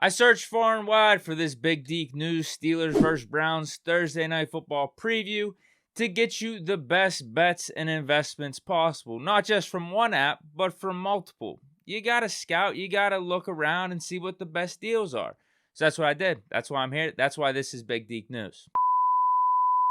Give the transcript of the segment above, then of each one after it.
I searched far and wide for this Big Deke News Steelers vs. Browns Thursday Night Football preview to get you the best bets and investments possible. Not just from one app, but from multiple. You got to scout, you got to look around and see what the best deals are. So that's what I did. That's why I'm here. That's why this is Big Deke News.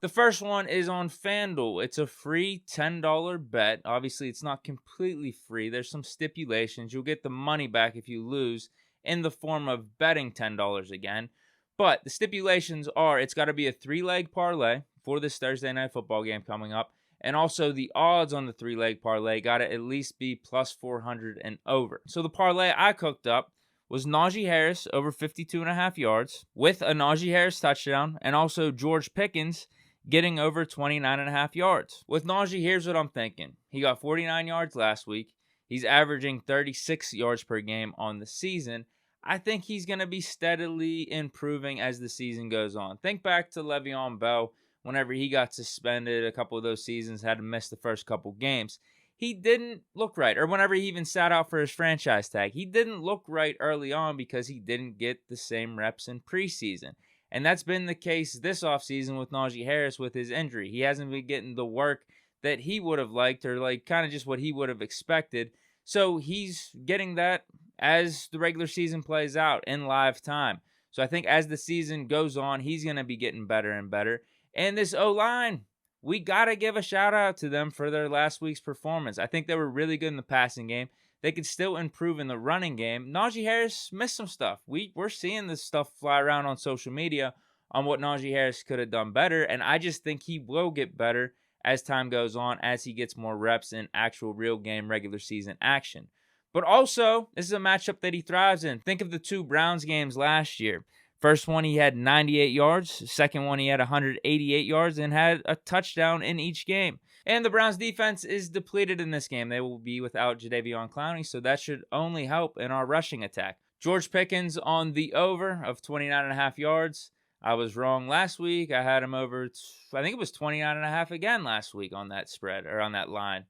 The first one is on FanDuel. It's a free $10 bet. Obviously, it's not completely free. There's some stipulations. You'll get the money back if you lose in the form of betting $10 again. But the stipulations are it's got to be a 3-leg parlay for this Thursday Night Football game coming up. And also the odds on the 3-leg parlay got to at least be plus 400 and over. So the parlay I cooked up was Najee Harris over 52.5 yards with a Najee Harris touchdown and also George Pickens getting over 29.5 yards. With Najee, here's what I'm thinking. He got 49 yards last week. He's averaging 36 yards per game on the season. I think he's going to be steadily improving as the season goes on. Think back to Le'Veon Bell whenever he got suspended a couple of those seasons, had to miss the first couple games. He didn't look right, or whenever he even sat out for his franchise tag. He didn't look right early on because he didn't get the same reps in preseason. And that's been the case this offseason with Najee Harris with his injury. He hasn't been getting the work that he would have liked or like kind of just what he would have expected. So he's getting that as the regular season plays out in live time. So I think as the season goes on, he's going to be getting better and better. And this O-line, we got to give a shout out to them for their last week's performance. I think they were really good in the passing game. They could still improve in the running game. Najee Harris missed some stuff. We're seeing this stuff fly around on social media on what Najee Harris could have done better, and I just think he will get better as time goes on, as he gets more reps in actual real game regular season action. But also, this is a matchup that he thrives in. Think of the two Browns games last year. First one, he had 98 yards. Second one, he had 188 yards and had a touchdown in each game. And the Browns defense is depleted in this game. They will be without Jadeveon Clowney, so that should only help in our rushing attack. George Pickens on the over of 29.5 yards. I was wrong last week. I had him over, I think it was 29.5 again last week on that spread, or on that line.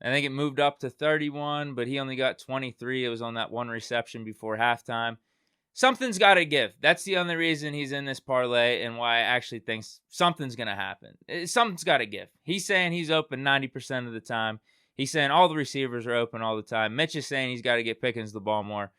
I think it moved up to 31, but he only got 23. It was on that one reception before halftime. Something's got to give. That's the only reason he's in this parlay and why I actually think something's going to happen. Something's got to give. He's saying he's open 90% of the time. He's saying all the receivers are open all the time. Mitch is saying he's got to get Pickens the ball more.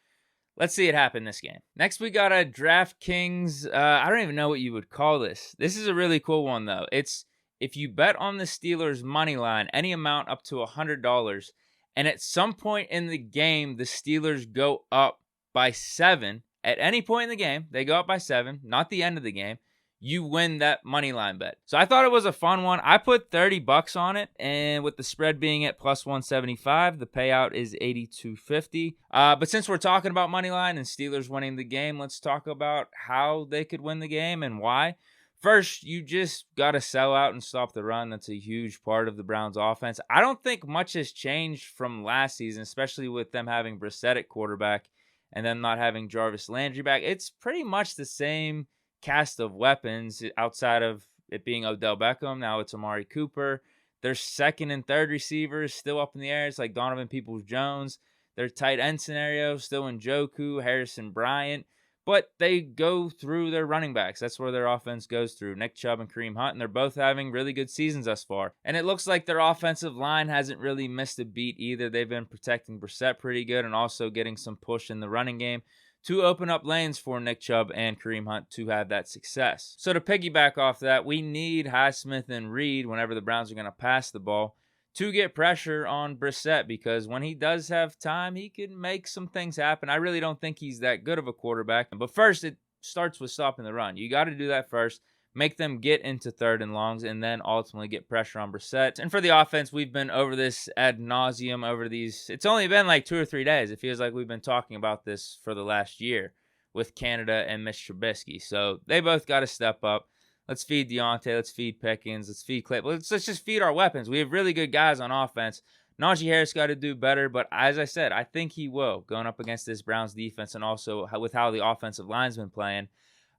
Let's see it happen this game. Next, we got a DraftKings. I don't even know what you would call this. This is a really cool one, though. It's if you bet on the Steelers' money line, any amount up to $100, and at some point in the game, the Steelers go up by 7. At any point in the game, they go up by 7, not the end of the game, you win that money line bet. So I thought it was a fun one. I put $30 on it, and with the spread being at plus 175, the payout is $82.50. But since we're talking about money line and Steelers winning the game, let's talk about how they could win the game and why. First, you just got to sell out and stop the run. That's a huge part of the Browns' offense. I don't think much has changed from last season, especially with them having Brissett at quarterback and then not having Jarvis Landry back. It's pretty much the same cast of weapons outside of it being Odell Beckham. Now it's Amari Cooper. Their second and third receivers still up in the air. It's like Donovan Peoples-Jones. Their tight end scenario still Njoku, Harrison Bryant. But they go through their running backs. That's where their offense goes through. Nick Chubb and Kareem Hunt, and they're both having really good seasons thus far. And it looks like their offensive line hasn't really missed a beat either. They've been protecting Brissett pretty good and also getting some push in the running game to open up lanes for Nick Chubb and Kareem Hunt to have that success. So to piggyback off that, we need Highsmith and Reed whenever the Browns are going to pass the ball to get pressure on Brissett, because when he does have time, he can make some things happen. I really don't think he's that good of a quarterback. But first, it starts with stopping the run. You got to do that first. Make them get into third and longs, and then ultimately get pressure on Brissett. And for the offense, we've been over this ad nauseum over these. It's only been like 2 or 3 days. It feels like we've been talking about this for the last year with Canada and Mitch Trubisky. So they both got to step up. Let's feed Deontay. Let's feed Pickens. Let's feed Claypool. Let's just feed our weapons. We have really good guys on offense. Najee Harris got to do better, but as I said, I think he will, going up against this Browns defense and also with how the offensive line's been playing.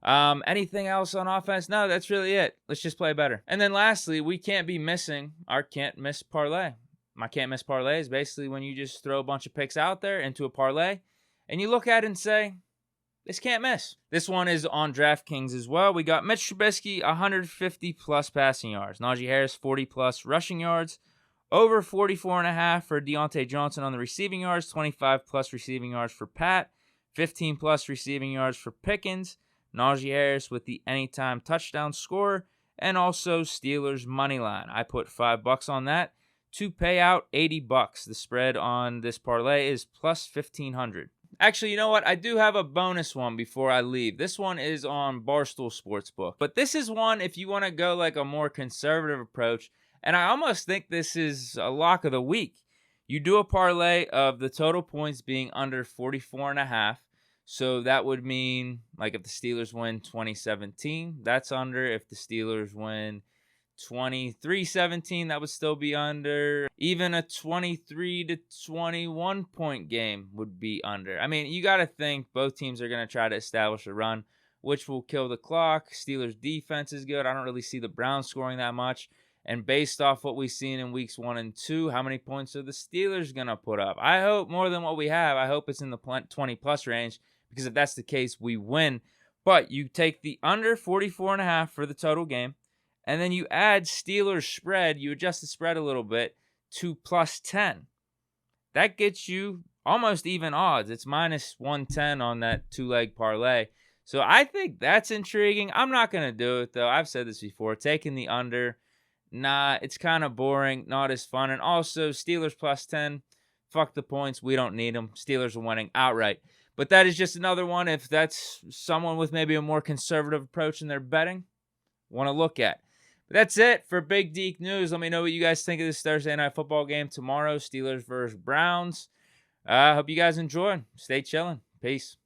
Anything else on offense? No, that's really it. Let's just play better. And then lastly, we can't be missing our can't miss parlay. My can't miss parlay is basically when you just throw a bunch of picks out there into a parlay and you look at it and say, This can't miss. This one is on DraftKings as well. We got Mitch Trubisky, 150 plus passing yards. Najee Harris, 40 plus rushing yards. Over 44.5 for Deontay Johnson on the receiving yards. 25 plus receiving yards for Pat. 15 plus receiving yards for Pickens. Najee Harris with the anytime touchdown score. And also Steelers money line. I put $5 on that to pay out $80. The spread on this parlay is plus 1,500. Actually, you know what? I do have a bonus one before I leave. This one is on Barstool Sportsbook. But this is one if you want to go like a more conservative approach. And I almost think this is a lock of the week. You do a parlay of the total points being under 44.5. So that would mean like if the Steelers win 2017, that's under. If the Steelers win 23-17, that would still be under. Even a 23 to 21 point game would be under. I mean, you got to think both teams are going to try to establish a run, which will kill the clock. Steelers defense is good. I don't really see the Browns scoring that much. And based off what we've seen in weeks 1 and 2, how many points are the Steelers going to put up? I hope more than what we have. I hope it's in the 20 plus range, because if that's the case, we win. But you take the under 44.5 for the total game. And then you add Steelers spread, you adjust the spread a little bit to plus 10. That gets you almost even odds. It's minus 110 on that two-leg parlay. So I think that's intriguing. I'm not going to do it, though. I've said this before. Taking the under, nah, it's kind of boring, not as fun. And also, Steelers plus 10, fuck the points. We don't need them. Steelers are winning outright. But that is just another one if that's someone with maybe a more conservative approach in their betting, want to look at. That's it for Big Deke News. Let me know what you guys think of this Thursday night football game tomorrow, Steelers versus Browns. I hope you guys enjoy. Stay chilling. Peace.